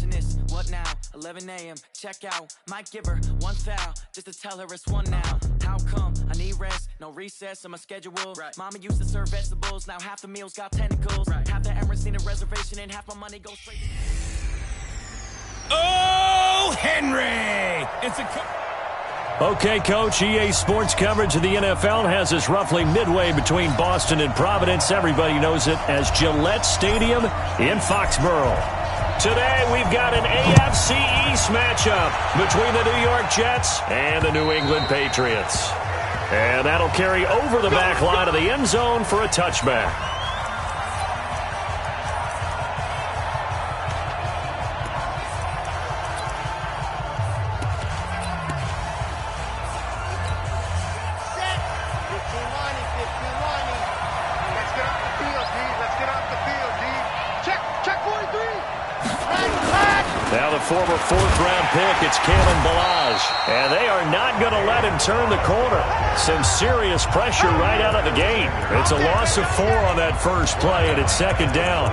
watching this, what now? 11 a.m., check out. Might give her one foul, just to tell her it's one now. How come? I need rest, no recess in my schedule. Right. Mama used to serve vegetables, now half the meals got tentacles. Right. Half the Emirates need a reservation, and half my money goes straight to... Oh, Henry! It's a... Okay, Coach, EA Sports coverage of the NFL has us roughly midway between Boston and Providence. Everybody knows it as Gillette Stadium in Foxborough. Today, we've got an AFC East matchup between the New York Jets and the New England Patriots. And that'll carry over the back line of the end zone for a touchback. Now the former fourth-round pick, it's Kalen Ballage. And they are not going to let him turn the corner. Some serious pressure right out of the gate. It's a loss of 4 on that first play, and it's second down.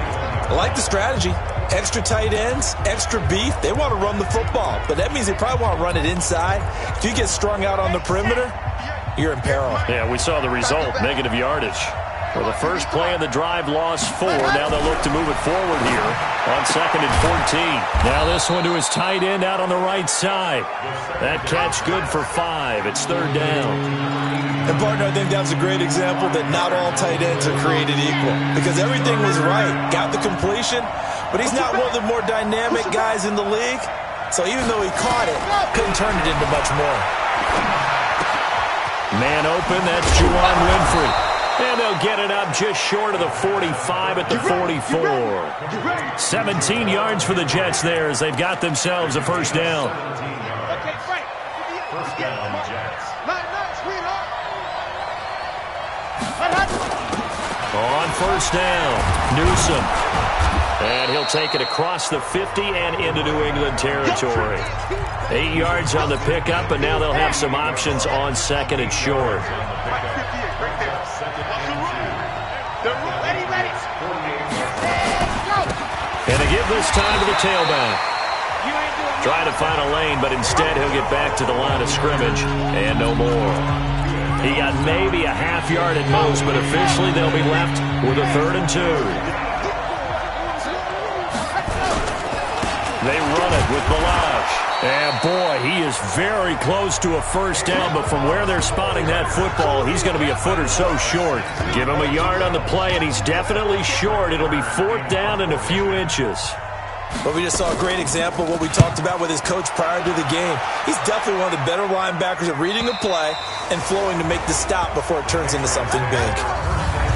I like the strategy. Extra tight ends, extra beef. They want to run the football, but that means they probably want to run it inside. If you get strung out on the perimeter, you're in peril. Yeah, we saw the result, negative yardage. Well, the first play of the drive lost 4. Now they'll look to move it forward here on 2nd and 14. Now this one to his tight end out on the right side. That catch good for 5. It's third down. And, partner, I think that's a great example that not all tight ends are created equal. Because everything was right. Got the completion, but he's not one of the more dynamic guys in the league. So even though he caught it, couldn't turn it into much more. Man open, that's Juwan Winfrey. And they'll get it up just short of the 45 at the 44. 17 yards for the Jets there as they've got themselves a first down. On first down, Newsom. And he'll take it across the 50 and into New England territory. 8 yards on the pickup, and now they'll have some options on 2nd and short. And they give this time to the tailback. Trying to find a lane, but instead he'll get back to the line of scrimmage and no more. He got maybe a half yard at most, but officially they'll be left with a 3rd and 2. They run it with Ballage. And, boy, he is very close to a first down, but from where they're spotting that football, he's going to be a foot or so short. Give him a yard on the play, and he's definitely short. It'll be 4th down and a few inches. But we just saw a great example of what we talked about with his coach prior to the game. He's definitely one of the better linebackers at reading a play and flowing to make the stop before it turns into something big.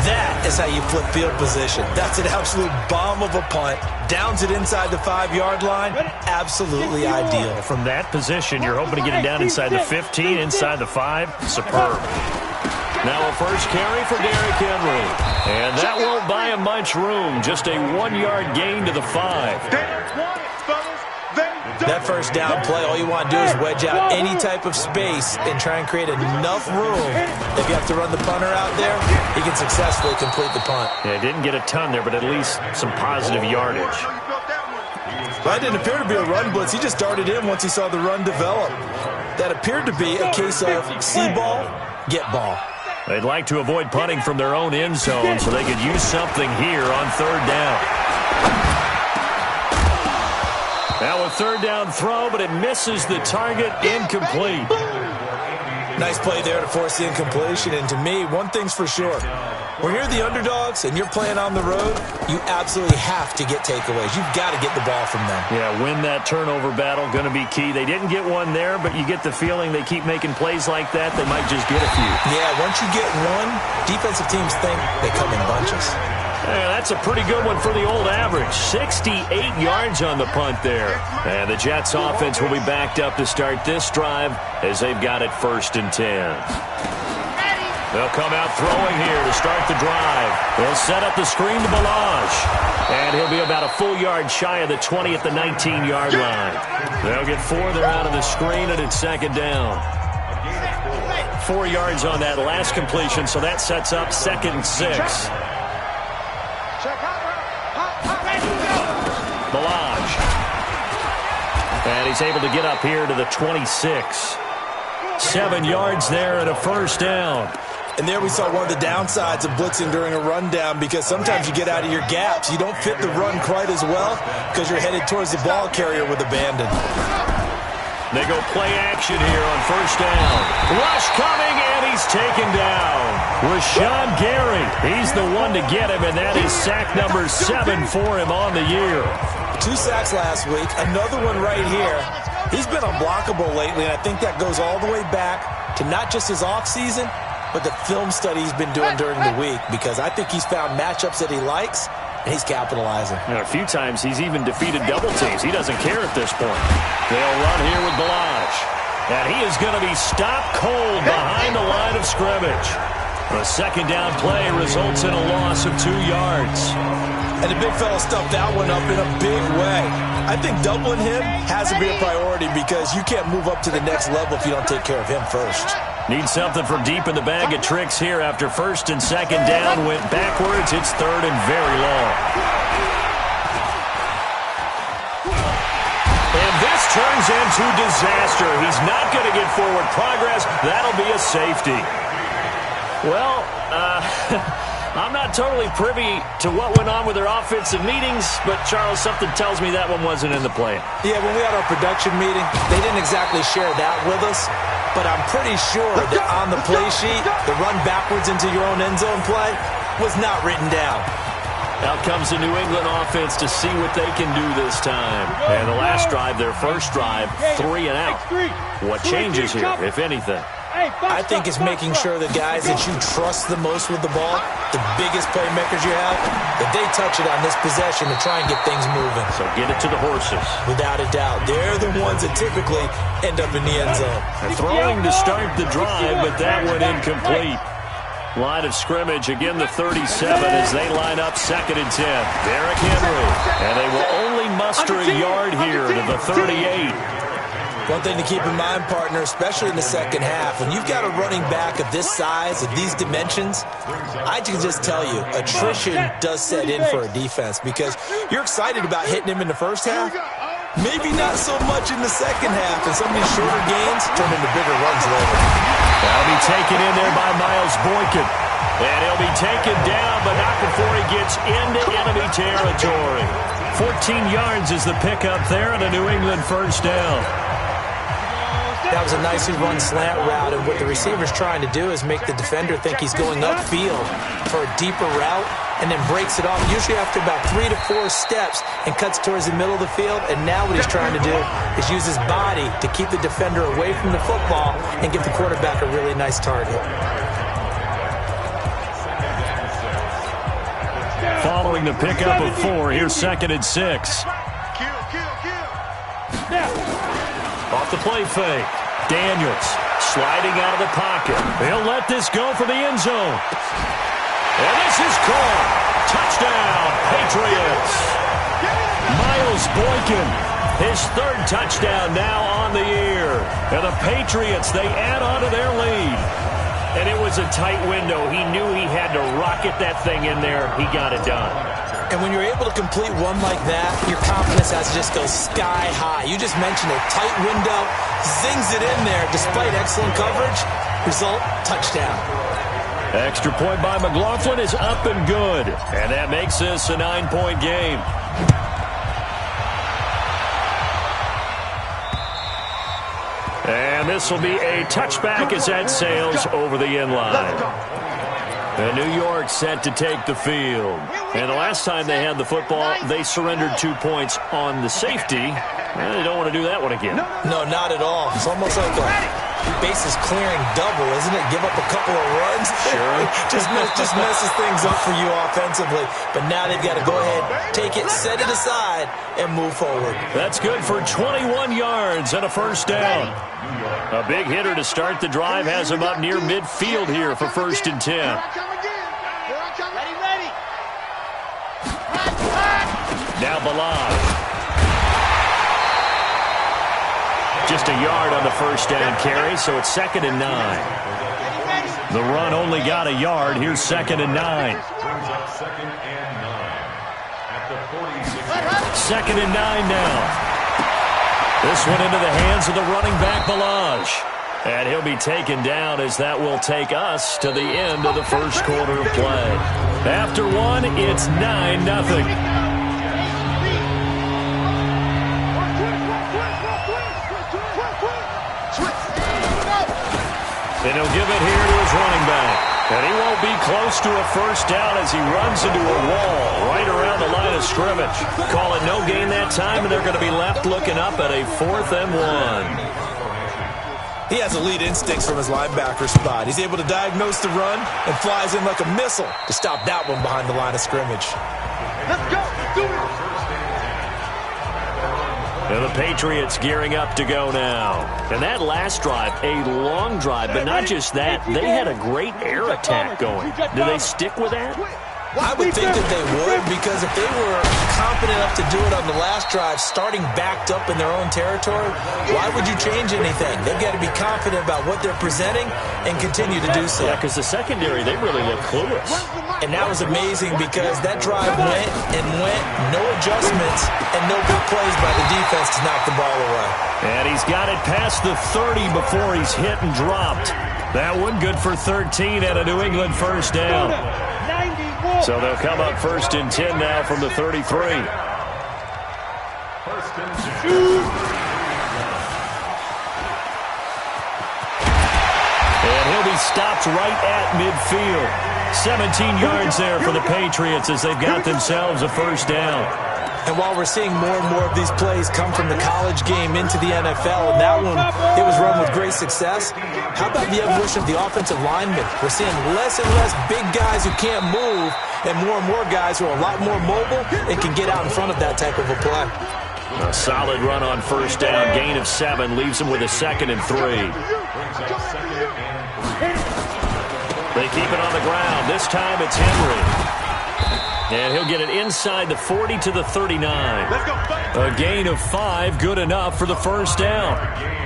That is how you flip field position. That's an absolute bomb of a punt. Downs it inside the 5-yard line. Absolutely ideal. From that position, you're hoping to get it down inside the 15, inside the 5. Superb. Now a first carry for Derrick Henry. And that won't buy him much room. Just a 1-yard gain to the 5. That first down play, all you want to do is wedge out any type of space and try and create enough room. If you have to run the punter out there, he can successfully complete the punt. Yeah, didn't get a ton there, but at least some positive yardage. That didn't appear to be a run blitz. He just darted in once he saw the run develop. That appeared to be a case of see ball, get ball. They'd like to avoid punting from their own end zone so they could use something here on 3rd down. Now a 3rd down throw, but it misses the target, incomplete. Nice play there to force the incompletion. And to me, one thing's for sure. When you're the underdogs and you're playing on the road, you absolutely have to get takeaways. You've got to get the ball from them. Yeah, win that turnover battle, going to be key. They didn't get one there, but you get the feeling they keep making plays like that, they might just get a few. Yeah, once you get one, defensive teams think they come in bunches. Yeah, that's a pretty good one for the old average. 68 yards on the punt there. And the Jets offense will be backed up to start this drive as they've got it 1st and 10. They'll come out throwing here to start the drive. They'll set up the screen to Ballage. And he'll be about a full yard shy of the 20 at the 19-yard line. They'll get 4 there out of the screen, and it's 2nd down. 4 yards on that last completion, so that sets up 2nd and 6. Ballage And he's able to get up here to the 26. 7 yards there and a first down. And there we saw one of the downsides of blitzing during a rundown, because sometimes you get out of your gaps. You don't fit the run quite as well because you're headed towards the ball carrier with abandon. They go play action here on first down. Rush coming, and he's taken down. Rashawn Gary, he's the one to get him, and that is sack number 7 for him on the year. 2 sacks last week, another one right here. He's been unblockable lately, and I think that goes all the way back to not just his offseason, but the film study he's been doing during the week, because I think he's found matchups that he likes, and he's capitalizing. And a few times he's even defeated double teams. He doesn't care at this point. They'll run here with Balaj. And he is going to be stopped cold behind the line of scrimmage. A second down play results in a loss of 2 yards. And the big fella stuffed that one up in a big way. I think doubling him has to be a priority, because you can't move up to the next level if you don't take care of him first. Need something from deep in the bag of tricks here after first and second down. Went backwards. It's third and very long. And this turns into disaster. He's not going to get forward progress. That'll be a safety. Well, I'm not totally privy to what went on with their offensive meetings, but, Charles, something tells me that one wasn't in the plan. Yeah, when we had our production meeting, they didn't exactly share that with us, but I'm pretty sure that on the play sheet, the run backwards into your own end zone play was not written down. Out comes the New England offense to see what they can do this time. And the last drive, their first drive, 3 and out. What changes here, if anything? I think it's making sure the guys that you trust the most with the ball, the biggest playmakers you have, that they touch it on this possession to try and get things moving. So get it to the horses. Without a doubt. They're the ones that typically end up in the end zone. And throwing to start the drive, but that one incomplete. Line of scrimmage, again the 37 as they line up second and 10. Derrick Henry. And they will only muster a yard here to the 38. One thing to keep in mind, partner, especially in the second half, when you've got a running back of this size, of these dimensions, I can just tell you, attrition does set in for a defense, because you're excited about hitting him in the first half, maybe not so much in the second half, and some of these shorter gains turn into bigger runs later. That'll be taken in there by Miles Boykin. And he'll be taken down, but not before he gets into enemy territory. 14 yards is the pickup there, and a New England first down. That was a nicely run slant route, and what the receiver's trying to do is make the defender think he's going upfield for a deeper route, and then breaks it off, usually after about 3 to 4 steps, and cuts towards the middle of the field. And now what he's trying to do is use his body to keep the defender away from the football and give the quarterback a really nice target. Following the pickup of 4, here's second and 6. Off the play fake. Daniels sliding out of the pocket. He'll let this go for the end zone. And this is caught. Touchdown, Patriots. Miles Boykin, his 3rd touchdown now on the year. And the Patriots, they add on to their lead. And it was a tight window. He knew he had to rocket that thing in there. He got it done. And when you're able to complete one like that, your confidence has to just go sky high. You just mentioned a tight window, zings it in there despite excellent coverage. Result, touchdown. Extra point by McLaughlin is up and good. And that makes this a 9-point game. And this will be a touchback as that sails over the end line. And New York set to take the field. And the last time they had the football, they surrendered 2 points on the safety. Well, they don't want to do that one again. No, not at all. It's almost like a bases clearing double, isn't it? Give up a couple of runs. Sure. just messes things up for you offensively. But now they've got to go ahead, take it, set it aside, and move forward. That's good for 21 yards and a first down. A big hitter to start the drive has him up near midfield here for first and 10. Now Balaj. Just a yard on the first down carry, so it's second and 9. The run only got a yard. Here's second and 9. Second and 9 now. This one into the hands of the running back, Balaj. And he'll be taken down as that will take us to the end of the first quarter of play. After one, it's 9-0. And he'll give it here to his running back. And he won't be close to a first down as he runs into a wall right around the line of scrimmage. Call it no gain that time, and they're going to be left looking up at a 4th and 1. He has elite instincts from his linebacker spot. He's able to diagnose the run and flies in like a missile to stop that one behind the line of scrimmage. Let's go. Do it. And the Patriots gearing up to go now. And that last drive, a long drive, but not just that. They had a great air attack going. Do they stick with that? I would think that they would, because if they were confident enough to do it on the last drive, starting backed up in their own territory, why would you change anything? They've got to be confident about what they're presenting and continue to do so. Yeah, because the secondary, they really look clueless. And that was amazing because that drive went and went, no adjustments, and no big plays by the defense to knock the ball away. And he's got it past the 30 before he's hit and dropped. That one good for 13 and a New England first down. So they'll come up 1st and 10 now from the 33. And he'll be stopped right at midfield. 17 yards there for the Patriots as they've got themselves a first down. And while we're seeing more and more of these plays come from the college game into the NFL, and that one, it was run with great success, how about the evolution of the offensive linemen? We're seeing less and less big guys who can't move and more guys who are a lot more mobile and can get out in front of that type of a play. A solid run on first down, gain of 7, leaves him with a 2nd and 3. They keep it on the ground. This time it's Henry. And he'll get it inside the 40 to the 39. A gain of 5, good enough for the first down.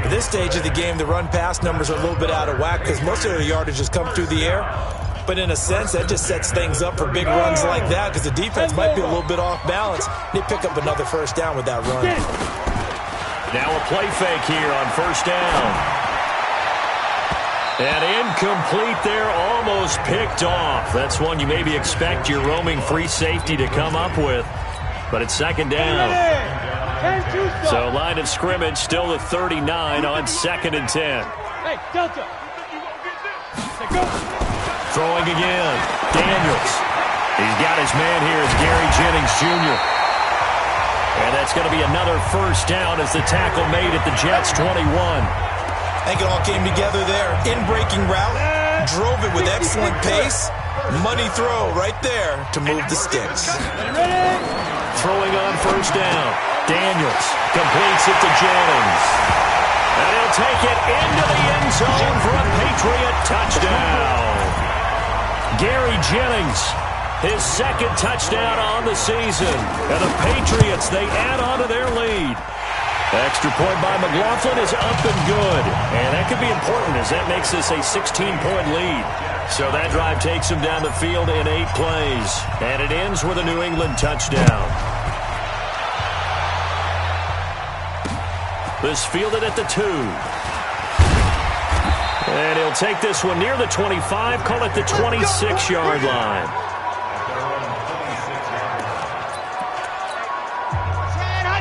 At this stage of the game, the run-pass numbers are a little bit out of whack because most of their yardage has come through the air. But in a sense, that just sets things up for big runs like that because the defense might be a little bit off balance. They pick up another first down with that run. Now a play fake here on first down. And incomplete there, almost picked off. That's one you maybe expect your roaming free safety to come up with. But it's 2nd down. So line of scrimmage still the 39 on 2nd and 10. Hey, Delta. Throwing again. Daniels. He's got his man here as Gary Jennings Jr. And that's going to be another first down as the tackle made at the Jets' 21. I think it all came together there. In-breaking route, drove it with excellent pace. Money throw right there to move the sticks. Throwing on first down. Daniels completes it to Jennings. And he'll take it into the end zone for a Patriot touchdown. Gary Jennings, his 2nd touchdown on the season. And the Patriots, they add on to their lead. Extra point by McLaughlin is up and good. And that could be important as that makes this a 16-point lead. So that drive takes him down the field in 8 plays. And it ends with a New England touchdown. This fielded at the 2. And he'll take this one near the 25, call it the 26-yard line.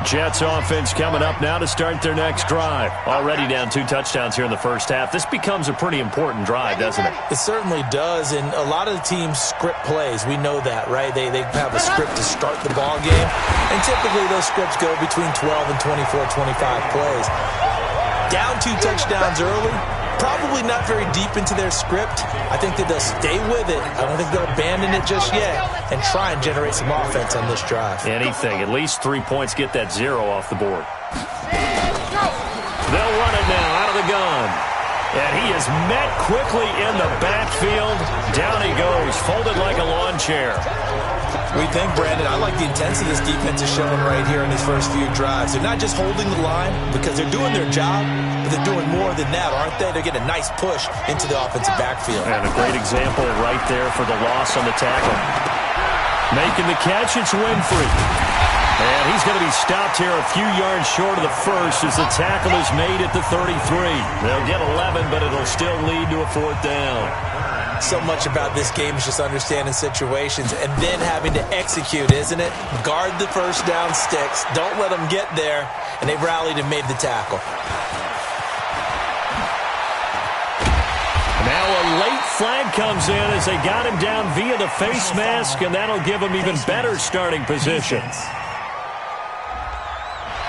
Jets offense coming up now to start their next drive. Already down 2 touchdowns here in the first half. This becomes a pretty important drive, doesn't it? It certainly does, and a lot of the teams script plays. We know that, right? They have a script to start the ball game, and typically those scripts go between 12 and 24, 25 plays. Down 2 touchdowns early, probably not very deep into their script. I think that they'll stay with it. I don't think they'll abandon it just yet and try and generate some offense on this drive. Anything. At least 3 points get that 0 off the board. They'll run it now out of the gun. And he is met quickly in the backfield. Down he goes, folded like a lawn chair. We think, Brandon, I like the intensity this defense is showing right here in these first few drives. They're not just holding the line because they're doing their job, but they're doing more than that, aren't they? They're getting a nice push into the offensive backfield. And a great example right there for the loss on the tackle. Making the catch, it's Winfrey. And he's going to be stopped here a few yards short of the first as the tackle is made at the 33. They'll get 11, but it'll still lead to a 4th down. So much about this game is just understanding situations and then having to execute, isn't it? Guard the first down sticks. Don't let them get there. And they rallied and made the tackle. Now a late flag comes in as they got him down via the face mask, and that'll give him even better starting position.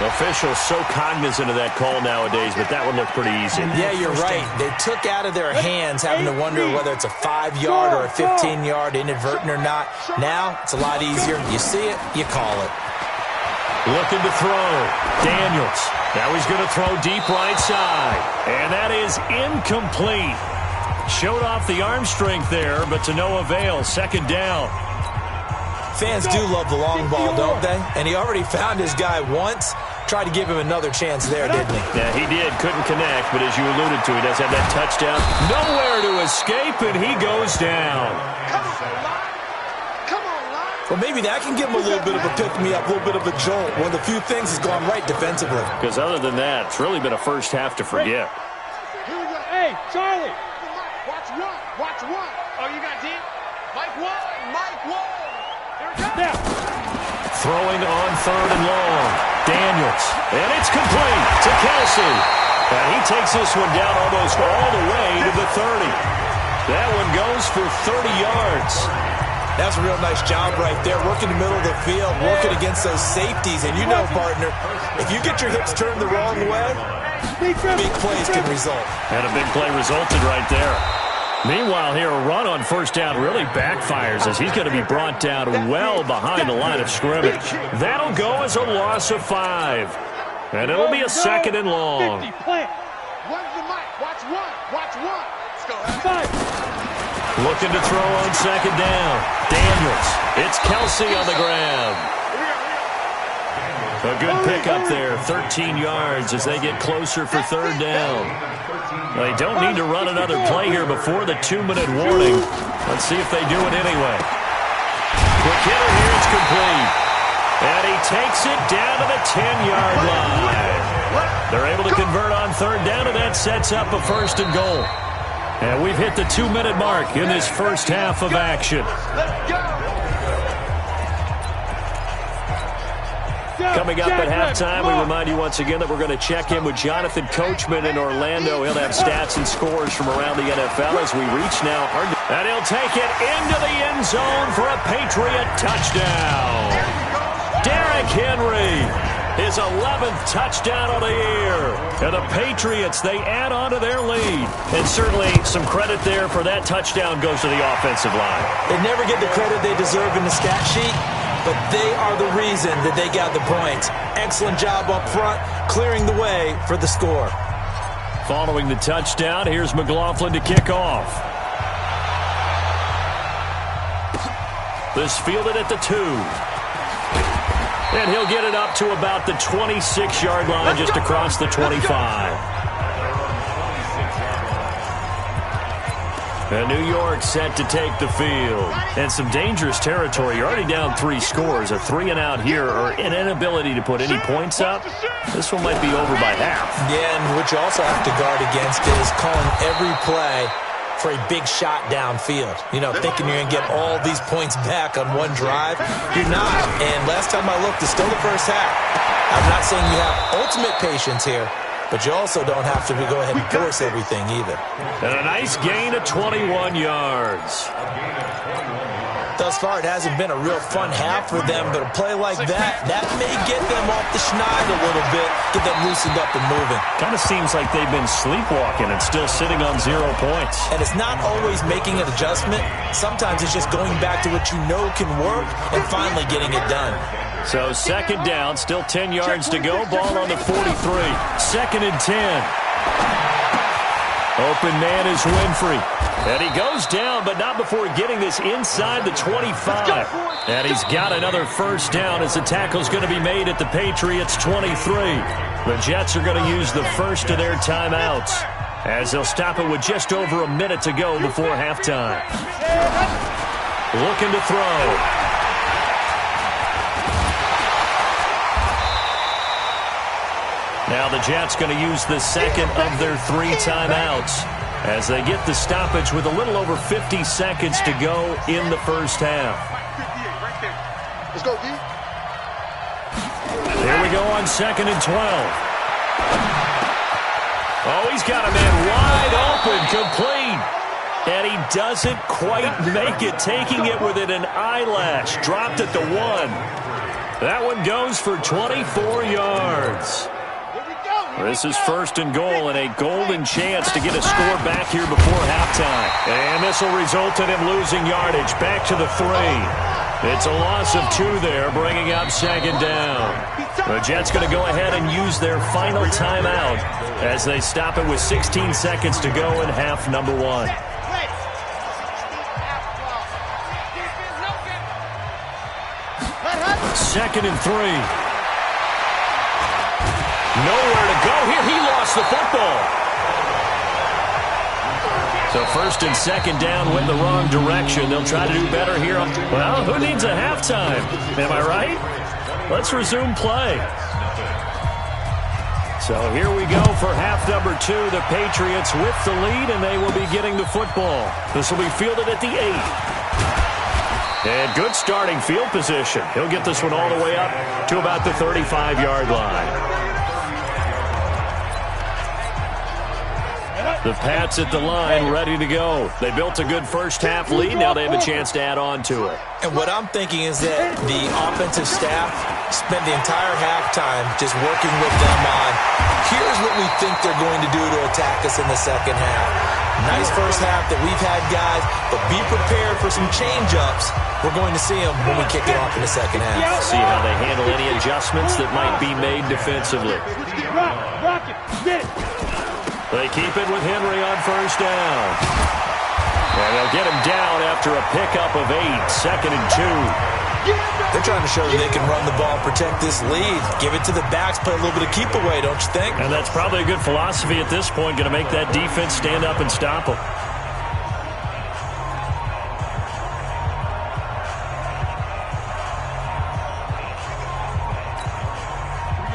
Officials so cognizant of that call nowadays, but that one looked pretty easy. Yeah, you're right. They took out of their hands having to wonder whether it's a 5-yard or a 15-yard, inadvertent or not. Now it's a lot easier. You see it, you call it. Looking to throw. Daniels. Now he's going to throw deep right side. And that is incomplete. Showed off the arm strength there, but to no avail. 2nd down. Fans do love the long ball, don't they? And he already found his guy once. Tried to give him another chance there, didn't he? Yeah, he did. Couldn't connect, but as you alluded to, he does have that touchdown. Nowhere to escape, and he goes down. Well, maybe that can give him a little bit of a pick-me-up, a little bit of a jolt. One of the few things has gone right defensively. Because other than that, it's really been a first half to forget. Hey, Charlie. Watch one. Watch one. Oh, you got deep? Mike one. Mike one. Now. Throwing on 3rd and long. Daniels. And it's complete to Kelsey. And he takes this one down almost all the way to the 30. That one goes for 30 yards. That's a real nice job right there. Working the middle of the field, working against those safeties. And you know, partner, if you get your hips turned the wrong way, big plays can result. And a big play resulted right there. Meanwhile, here, a run on 1st down really backfires as he's going to be brought down well behind the line of scrimmage. That'll go as a loss of 5. And it'll be a 2nd and long. 50, plant. One's the mic. Watch one. Watch one. Let's go. 5. Looking to throw on 2nd down. Daniels. It's Kelsey on the grab. A good pickup there. 13 yards as they get closer for 3rd down. They don't need to run another play here before the 2-minute warning. Let's see if they do it anyway. Quick hitter here. It's complete. And he takes it down to the 10-yard line. They're able to convert on 3rd down, and that sets up a 1st and goal. And we've hit the 2-minute mark in this first half of action. Coming up at halftime, we remind you once again that we're going to check in with Jonathan Coachman in Orlando. He'll have stats and scores from around the NFL as we reach now. And he'll take it into the end zone for a Patriot touchdown. Derrick Henry, his 11th touchdown of the year. And the Patriots, they add on to their lead. And certainly some credit there for that touchdown goes to the offensive line. They never get the credit they deserve in the stat sheet, but they are the reason that they got the points. Excellent job up front, clearing the way for the score. Following the touchdown, here's McLaughlin to kick off. This fielded at the 2. And he'll get it up to about the 26-yard line, just across the 25. And New York set to take the field. And some dangerous territory. You're already down 3 scores. A 3-and-out here, or an inability to put any points up. This one might be over by half. Yeah, and what you also have to guard against is calling every play for a big shot downfield. You know, thinking you're going to get all these points back on one drive. You're not. And last time I looked, it's still the first half. I'm not saying you have ultimate patience here, but you also don't have to go ahead and force everything either. And a nice gain of 21 yards. Thus far, it hasn't been a real fun half for them, but a play like that may get them off the schneid a little bit, get them loosened up and moving. Kind of seems like they've been sleepwalking and still sitting on 0 points. And it's not always making an adjustment. Sometimes it's just going back to what you know can work and finally getting it done. So 2nd down, still 10 yards to go. Ball on the 43. 2nd and 10. Open man is Winfrey. And he goes down, but not before getting this inside the 25. And he's got another 1st down as the tackle's going to be made at the Patriots' 23. The Jets are going to use the first of their timeouts as they'll stop it with just over a minute to go before halftime. Looking to throw. Now the Jets going to use the second of their 3 timeouts as they get the stoppage with a little over 50 seconds to go in the first half. Let's go, D. Here we go on 2nd and 12. Oh, he's got a man wide open, complete. And he doesn't quite make it, taking it within an eyelash. Dropped at the 1. That one goes for 24 yards. This is 1st and goal and a golden chance to get a score back here before halftime. And this will result in him losing yardage. Back to the 3. It's a loss of 2 there, bringing up 2nd down. The Jets going to go ahead and use their final timeout as they stop it with 16 seconds to go in half number 1. 2nd and 3. Nowhere to go here. He lost the football. So 1st and 2nd down went the wrong direction. They'll try to do better here. Well, who needs a halftime? Am I right? Let's resume play. So here we go for half number 2. The Patriots with the lead, and they will be getting the football. This will be fielded at the 8. And good starting field position. He'll get this one all the way up to about the 35-yard line. The Pats at the line, ready to go. They built a good first-half lead. Now they have a chance to add on to it. And what I'm thinking is that the offensive staff spent the entire halftime just working with them on, here's what we think they're going to do to attack us in the second half. Nice first half that we've had, guys, but be prepared for some change-ups. We're going to see them when we kick it off in the second half. See how they handle any adjustments that might be made defensively. Rock it. Get it. They keep it with Henry on 1st down. And they'll get him down after a pickup of 8, 2nd and 2. They're trying to show that they can run the ball and protect this lead. Give it to the backs, play a little bit of keep away, don't you think? And that's probably a good philosophy at this point, going to make that defense stand up and stop them.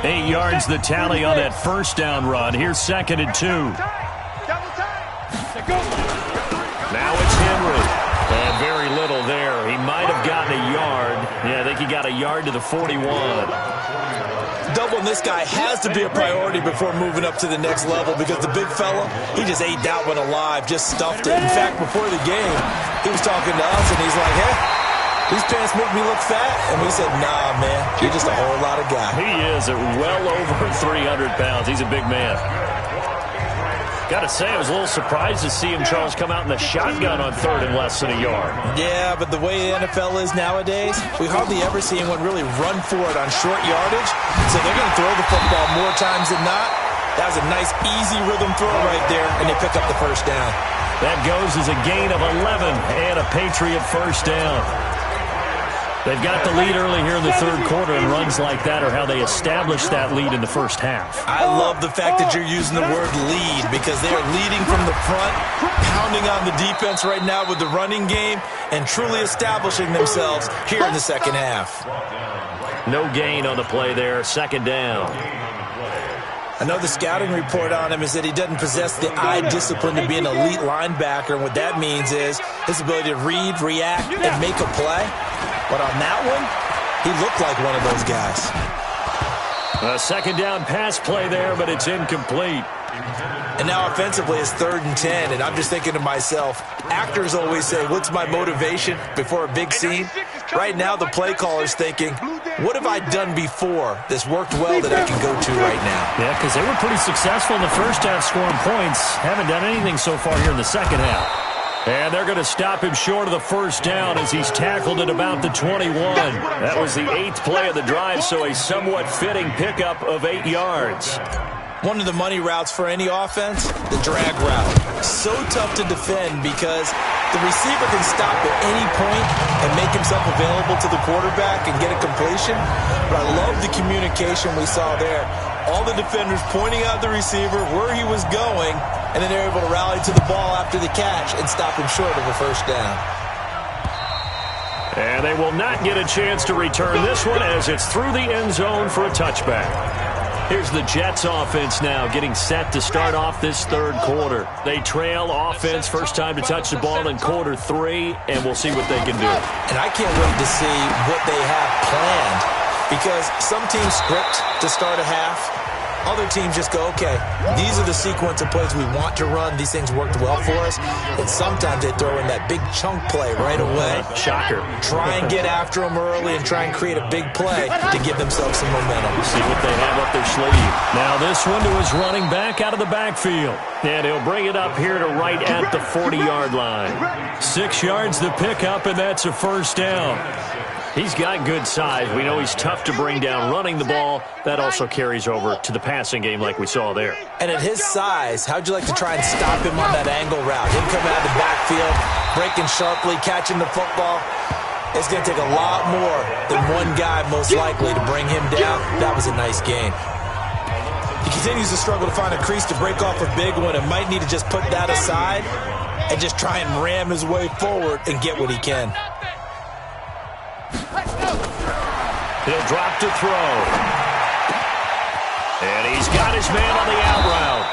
Eight yards the tally on that first down run. Here's 2nd and 2. Now it's Henry. And very little there. He might have gotten a yard. Yeah, I think he got a yard to the 41. Doubling this guy has to be a priority before moving up to the next level because the big fella, he just ate that one alive, just stuffed it. In fact, before the game, he was talking to us, and he's like, hey, these pants make me look fat. And we said, nah, man, you're just a whole lot of guy. He is at well over 300 pounds. He's a big man. Got to say, I was a little surprised to see him, Charles, come out in the shotgun on 3rd and less than a yard. Yeah, but the way the NFL is nowadays, we hardly ever see anyone really run for it on short yardage. So they're going to throw the football more times than not. That was a nice, easy rhythm throw right there, and they pick up the first down. That goes as a gain of 11 and a Patriot first down. They've got the lead early here in the 3rd quarter, and runs like that are how they establish that lead in the first half. I love the fact that you're using the word lead because they are leading from the front, pounding on the defense right now with the running game, and truly establishing themselves here in the second half. No gain on the play there, 2nd down. Another scouting report on him is that he doesn't possess the eye discipline to be an elite linebacker, and what that means is his ability to read, react, and make a play. But on that one, he looked like one of those guys. A 2nd down pass play there, but it's incomplete. And now offensively it's 3rd and 10, and I'm just thinking to myself, actors always say, what's my motivation before a big scene? Right now the play caller's thinking, what have I done before that's worked well that I can go to right now? Yeah, because they were pretty successful in the first half scoring points. Haven't done anything so far here in the second half. And they're going to stop him short of the first down as he's tackled at about the 21. That was the 8th play of the drive, so a somewhat fitting pickup of 8 yards. One of the money routes for any offense, the drag route. So tough to defend because the receiver can stop at any point and make himself available to the quarterback and get a completion. But I love the communication we saw there. All the defenders pointing out the receiver, where he was going, and then they're able to rally to the ball after the catch and stop him short of a first down. And they will not get a chance to return this one as it's through the end zone for a touchback. Here's the Jets offense now getting set to start off this third quarter. They trail offense, first time to touch the ball in quarter 3, and we'll see what they can do. And I can't wait to see what they have planned, because some teams script to start a half. Other teams just go, okay, these are the sequence of plays we want to run. These things worked well for us. And sometimes they throw in that big chunk play right away. Shocker. Try and get after them early and try and create a big play to give themselves some momentum. See what they have up their sleeve. Now this one to his running back out of the backfield. And he'll bring it up here to right at the 40-yard line. 6 yards to pick up, and that's a first down. He's got good size. We know he's tough to bring down running the ball. That also carries over to the passing game like we saw there. And at his size, how'd you like to try and stop him on that angle route? Him coming out of the backfield, breaking sharply, catching the football. It's going to take a lot more than one guy most likely to bring him down. That was a nice gain. He continues to struggle to find a crease to break off a big one and might need to just put that aside and just try and ram his way forward and get what he can. He'll drop to throw. And he's got his man on the out route.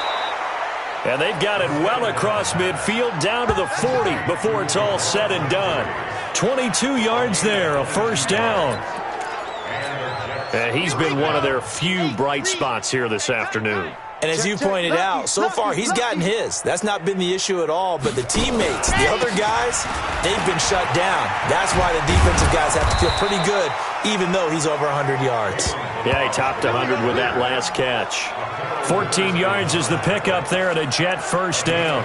And they've got it well across midfield down to the 40 before it's all said and done. 22 yards there, a first down. And he's been one of their few bright spots here this afternoon. And as you pointed out, so far he's gotten his. That's not been the issue at all. But the teammates, the other guys, they've been shut down. That's why the defensive guys have to feel pretty good, even though he's over 100 yards. Yeah, he topped 100 with that last catch. 14 yards is the pickup there at a Jet first down.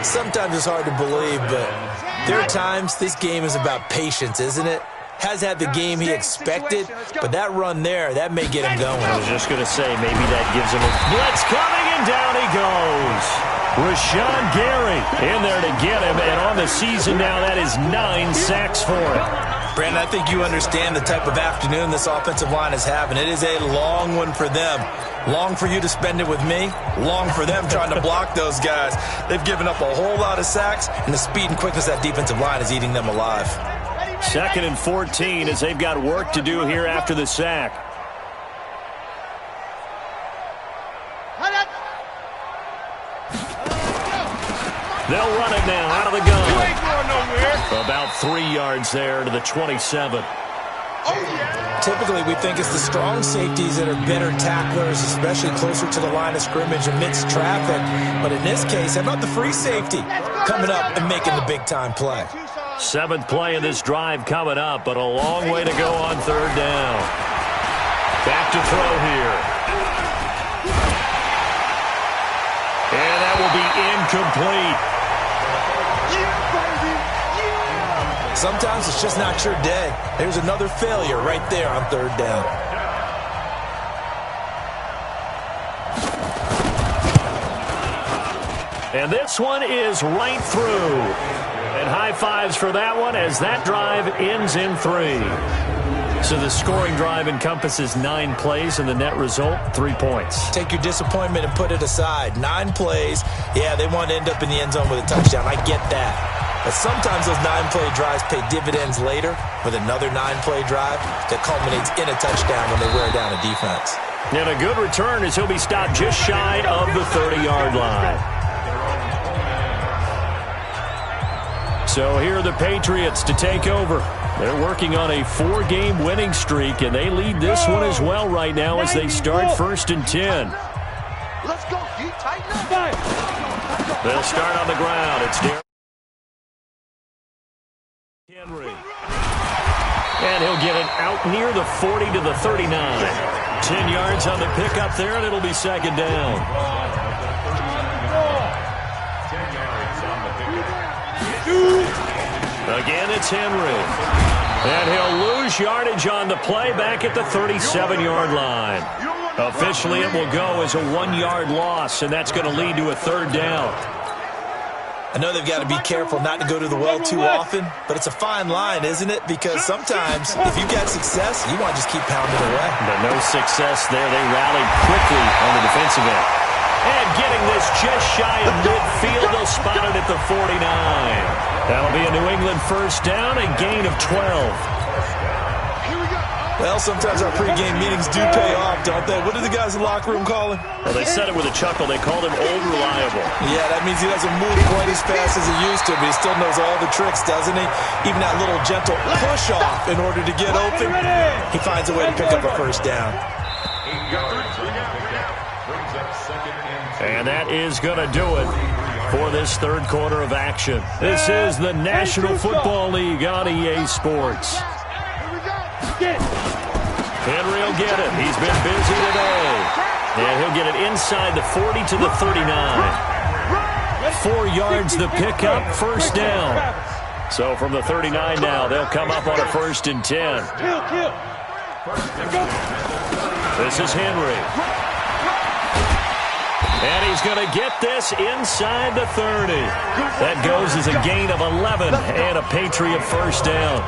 Sometimes it's hard to believe, but there are times this game is about patience, isn't it? Has had the game he expected, but that run there, that may get him going. I was just going to say, maybe that gives him a blitz coming, and down he goes. Rashawn Gary in there to get him, and on the season now, that is 9 sacks for him. Brandon, I think you understand the type of afternoon this offensive line is having. It is a long one for them. Long for you to spend it with me. Long for them trying to block those guys. They've given up a whole lot of sacks, and the speed and quickness of that defensive line is eating them alive. 2nd and 14 as they've got work to do here after the sack. They'll run it now out of the gun. About 3 yards there to the 27. Typically, we think it's the strong safeties that are better tacklers, especially closer to the line of scrimmage amidst traffic. But in this case, how about the free safety coming up and making the big-time play? 7th play of this drive coming up, but a long way to go on 3rd down. Back to throw here. And that will be incomplete. Sometimes it's just not your day. There's another failure right there on 3rd down. And this one is right through. And high fives for that one as that drive ends in 3. So the scoring drive encompasses 9 plays, and the net result, 3 points. Take your disappointment and put it aside. 9 plays. Yeah, they want to end up in the end zone with a touchdown. I get that. But sometimes those 9-play drives pay dividends later with another 9-play drive that culminates in a touchdown when they wear down a defense. And a good return as he'll be stopped just shy of the 30-yard line. So here are the Patriots to take over. They're working on a 4-game winning streak, and they lead this one as well right now as they start 1st and 10. Let's go. You tighten up. They'll start on the ground. It's Henry. And he'll get it out near the 40 to the 39. 10 yards on the pickup there, and it'll be 2nd down. Again, it's Henry. And he'll lose yardage on the play back at the 37-yard line. Officially, it will go as a 1-yard loss, and that's going to lead to a 3rd down. I know they've got to be careful not to go to the well too often, but it's a fine line, isn't it? Because sometimes, if you've got success, you want to just keep pounding away. But no success there. They rallied quickly on the defensive end. And getting this just shy of midfield, they'll spot it at the 49. That'll be a New England first down, a gain of 12. Here we go. Well, sometimes our pregame meetings do pay off, don't they? What do the guys in the locker room call him? Well, they said it with a chuckle. They called him Old Reliable. Yeah, that means he doesn't move quite as fast as he used to, but he still knows all the tricks, doesn't he? Even that little gentle push-off in order to get open. He finds a way to pick up a first down. And that is going to do it for this third quarter of action. This is the National Football League on EA Sports. Henry will get it. He's been busy today. And he'll get it inside the 40 to the 39. 4 yards the pickup, first down. So from the 39 now, they'll come up on a 1st and 10. This is Henry. And he's going to get this inside the 30. That goes as a gain of 11 and a Patriot first down.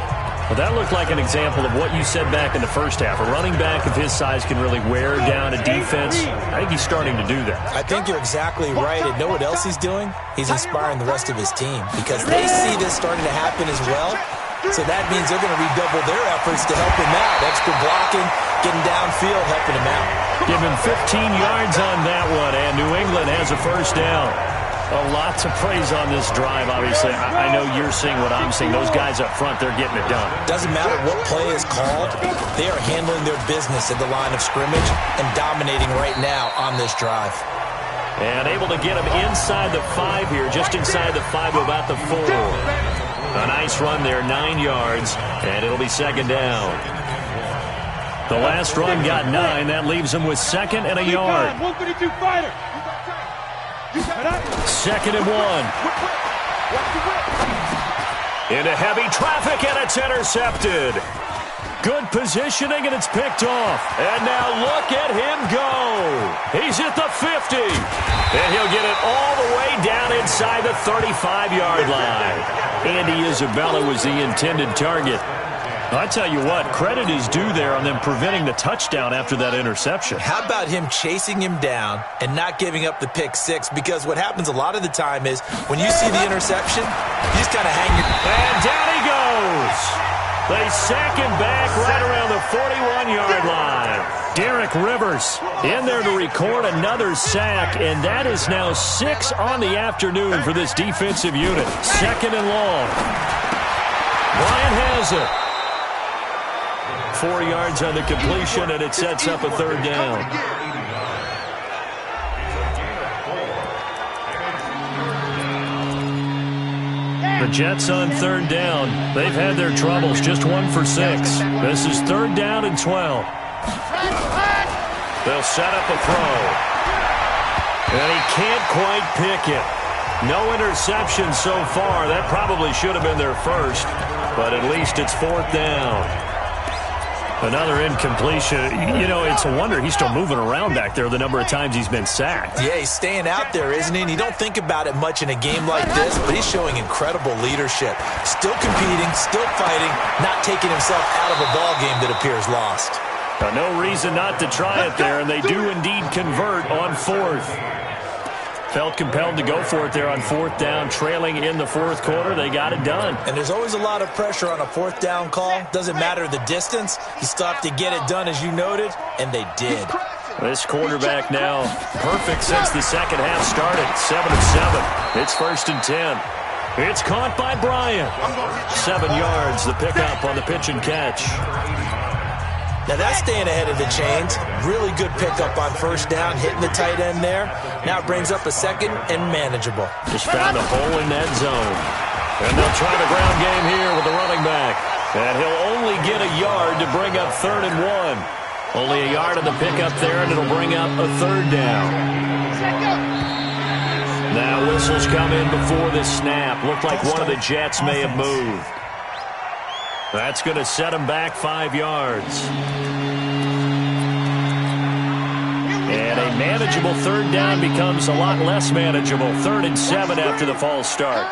Well, that looked like an example of what you said back in the first half. A running back of his size can really wear down a defense. I think he's starting to do that. I think you're exactly right. And know what else he's doing? He's inspiring the rest of his team because they see this starting to happen as well. So that means they're going to redouble their efforts to help him out. Extra blocking, getting downfield, helping him out. Give him 15 yards on that one, and New England has a first down. Lots of praise on this drive, obviously. I know you're seeing what I'm seeing. Those guys up front, they're getting it done. Doesn't matter what play is called. They are handling their business at the line of scrimmage and dominating right now on this drive. And able to get him inside the 5 here, just inside the 5 to about the 4. A nice run there, 9 yards, and it'll be second down. The last run got 9. That leaves him with 2nd and a yard. 132 fighter. Second and 1. Into heavy traffic, and it's intercepted. Good positioning, and it's picked off. And now look at him go. He's at the 50. And he'll get it all the way down inside the 35-yard line. Andy Isabella was the intended target. I tell you what, credit is due there on them preventing the touchdown after that interception. How about him chasing him down and not giving up the pick 6? Because what happens a lot of the time is when you see the interception, you just kind of hang your... And down he goes. They sack him back right around the 41-yard line. Derek Rivers in there to record another sack, and that is now 6 on the afternoon for this defensive unit. 2nd and long. Bryant has it. 4 yards on the completion, and it sets up a 3rd down. The Jets on 3rd down. They've had their troubles, just 1 for 6. This is 3rd down and 12. They'll set up a throw. And he can't quite pick it. No interception so far. That probably should have been their first, but at least it's 4th down. Another incompletion. You know, it's a wonder he's still moving around back there the number of times he's been sacked. Yeah, he's staying out there, isn't he? And you don't think about it much in a game like this, but he's showing incredible leadership. Still competing, still fighting, not taking himself out of a ball game that appears lost. No reason not to try it there, and they do indeed convert on 4th. Felt compelled to go for it there on 4th down, trailing in the 4th quarter. They got it done. And there's always a lot of pressure on a 4th down call. Doesn't matter the distance. You still have to get it done, as you noted, and they did. This quarterback now perfect since the second half started. 7 of 7. It's 1st and 10. It's caught by Bryant. 7 yards, the pickup on the pitch and catch. Now that's staying ahead of the chains. Really good pickup on 1st down, hitting the tight end there. Now it brings up a 2nd and manageable. Just found a hole in that zone. And they'll try the ground game here with the running back. And he'll only get a yard to bring up 3rd and 1. Only a yard on the pickup there, and it'll bring up a 3rd down. Now whistles come in before the snap. Looked like one of the Jets may have moved. That's going to set him back 5 yards. And a manageable 3rd down becomes a lot less manageable. 3rd and 7 after the false start.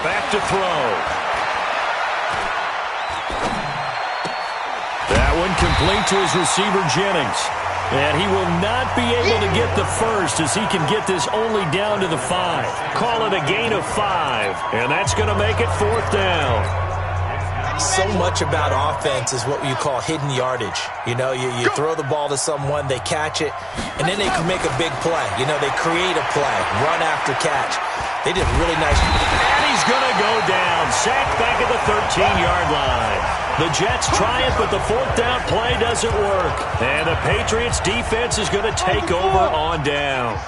Back to throw. That one complete to his receiver, Jennings. And he will not be able to get the first as he can get this only down to the 5. Call it a gain of 5. And that's going to make it 4th down. so much about offense is what you call hidden yardage. You know, you throw the ball to someone, they catch it, and then they can make a big play. You know, they create a play, run after catch. They did a really nice job. And he's going to go down. Sacked back at the 13-yard line. The Jets try it, but the fourth down play doesn't work. And the Patriots defense is going to take over on down.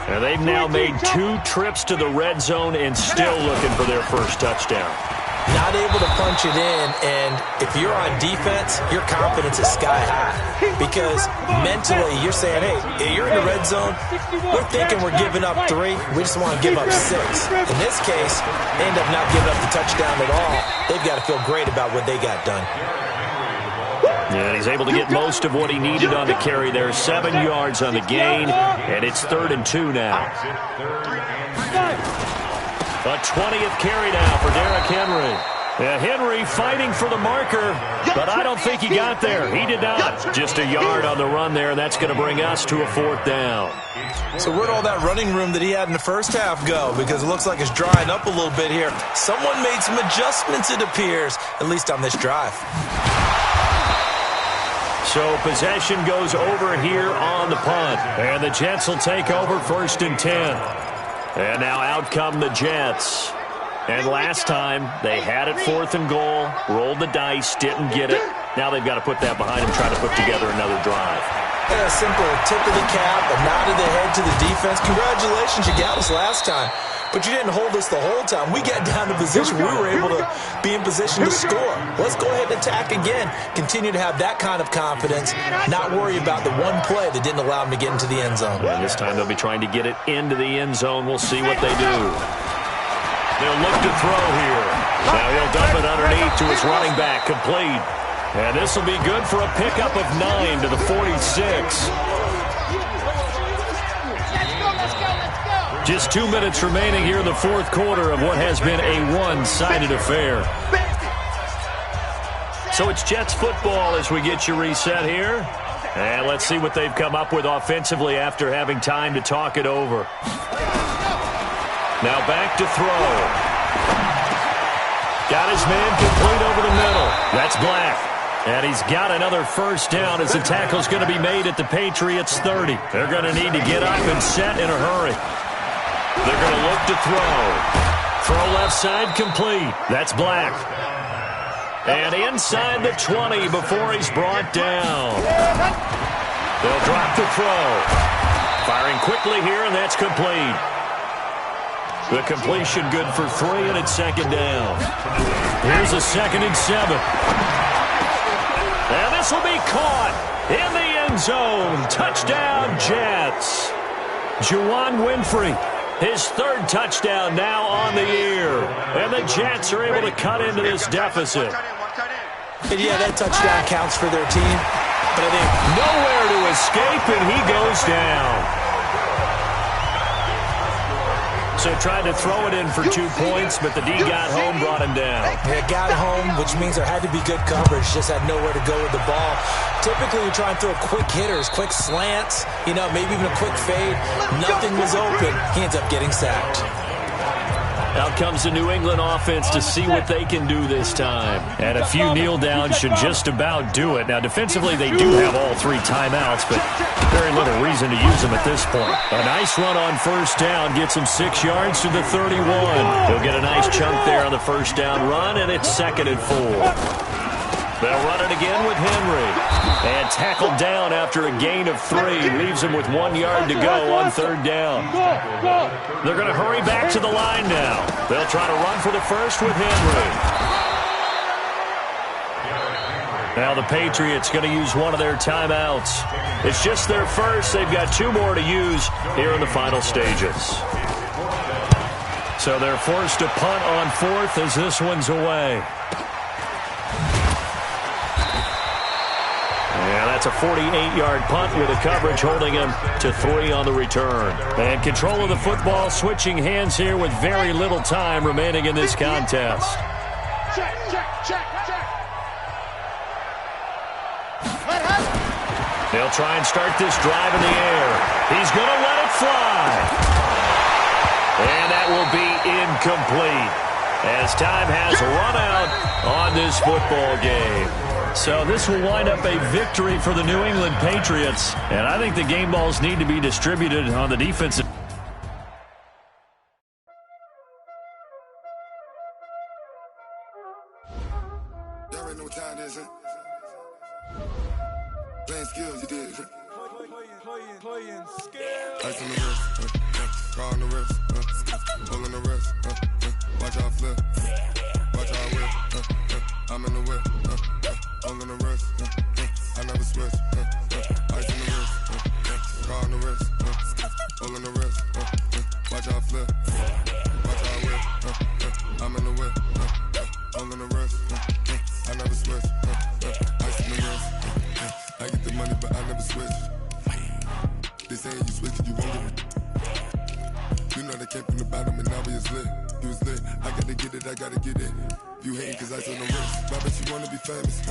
And they've now made 2 trips to the red zone and still looking for their first touchdown. Not able to punch it in, and if you're on defense, your confidence is sky high. Because mentally, you're saying, hey, you're in the red zone, we're thinking we're giving up 3, we just want to give up 6. In this case, they end up not giving up the touchdown at all. They've got to feel great about what they got done. Yeah, he's able to get most of what he needed on the carry there. 7 yards on the gain, and it's 3rd and 2 now. A 20th carry now for Derrick Henry. Yeah, Henry fighting for the marker, but I don't think he got there. He did not. Just a yard on the run there, and that's going to bring us to a 4th down. So where'd all that running room that he had in the first half go? Because it looks like it's drying up a little bit here. Someone made some adjustments, it appears, at least on this drive. So possession goes over here on the punt, and the Jets will take over 1st and 10. And now out come the Jets. And last time, they had it 4th and goal, rolled the dice, didn't get it. Now they've got to put that behind them, try to put together another drive. Yeah, a simple tip of the cap, a nod of the head to the defense. Congratulations, you got us last time. But you didn't hold us the whole time. We got down to position. We were able to be in position to score. Let's go ahead and attack again. Continue to have that kind of confidence, not worry about the one play that didn't allow them to get into the end zone. And this time they'll be trying to get it into the end zone. We'll see what they do. They'll look to throw here. Now he'll dump it underneath to his running back, complete. And this will be good for a pickup of 9 to the 46. Just 2 minutes remaining here in the 4th quarter of what has been a one-sided affair. So it's Jets football as we get you reset here. And let's see what they've come up with offensively after having time to talk it over. Now back to throw. Got his man complete over the middle. That's Black. And he's got another first down as the tackle's going to be made at the Patriots 30. They're going to need to get up and set in a hurry. They're going to look to throw. Throw left side complete. That's Black. And inside the 20 before he's brought down. They'll drop the throw. Firing quickly here, and that's complete. The completion good for 3, and it's 2nd down. Here's a 2nd and 7. And this will be caught in the end zone. Touchdown, Jets. Juwan Winfrey, his 3rd touchdown now on the year. And the Jets are able to cut into this deficit. And yeah, that touchdown counts for their team. But I think nowhere to escape, and he goes down. So tried to throw it in for 2 points, but the D got home, brought him down. Yeah, got home, which means there had to be good coverage. Just had nowhere to go with the ball. Typically, you try and throw quick hitters, quick slants, you know, maybe even a quick fade. Nothing was open. He ends up getting sacked. Out comes the New England offense to see what they can do this time. And a few kneel downs should just about do it. Now, defensively, they do have all 3 timeouts, but very little reason to use them at this point. A nice run on first down gets him 6 yards to the 31. He'll get a nice chunk there on the first down run, and it's 2nd and 4. They'll run it again with Henry. And tackled down after a gain of 3. Leaves him with 1 yard to go on 3rd down. They're going to hurry back to the line now. They'll try to run for the first with Henry. Now the Patriots going to use one of their timeouts. It's just their first. They've got 2 more to use here in the final stages. So they're forced to punt on 4th as this one's away. Yeah, that's a 48-yard punt with a coverage holding him to 3 on the return. And control of the football switching hands here with very little time remaining in this contest. Check. They'll try and start this drive in the air. He's going to let it fly. And that will be incomplete. as time has run out on this football game. So this will wind up a victory for the New England Patriots. And I think the game balls need to be distributed on the defensive. Y'all already know what time it is, huh? Playing skills, you did, huh? Playing skills. Ice on the wrist, car on the wrist, pull on the wrist, watch out flip, watch out whip, I'm in the whip, pull on the wrist, I never switch, ice on the wrist, car on the wrist, pull on the wrist, watch out flip, watch out whip, I'm in the whip, pull on the wrist, I never switch, ice on the wrist, I get the money but I never switch. They saying you switch it, you won't get it. You know they came from the bottom and now we is lit. You was lit, I gotta get it, I gotta get it. You hating cause ice on the wrist. I bet you wanna be famous,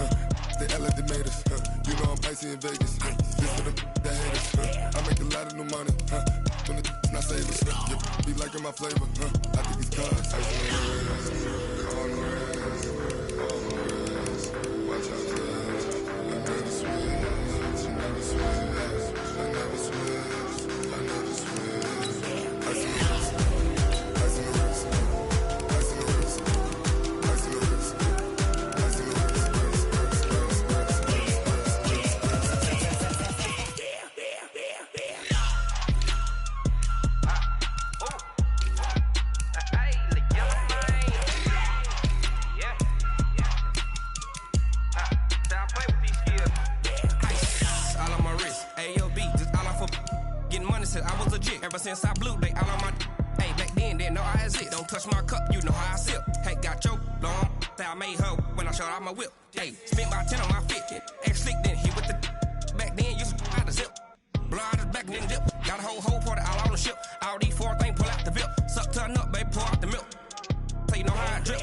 They act like they made us, You know I'm icy in Vegas, This for the that hate us, I make a lot of new money, When the not save us, Be liking my flavor, I think it's cause ice on the wrist, on the wrist, on the wrist. Watch out for this, I never switch, I never switch. I never switch, I never switch. Ice in the wrist, ice in the wrist, ice in the wrist, ice in the wrist, ice in the wrist, I was legit ever since I blew they all on my. Hey, back then, didn't know I had it. Don't touch my cup, you know how I sip. Hey, got your long. I made her when I showed out my whip. Hey, spent about 10 on my fit. X slick, then hit with the. Back then, used to out the zip. Blow out his back, then dip. Got a whole party all on the ship. All these four things pull out the VIP. Suck, turn up, baby, pour out the milk. So you know how I drip.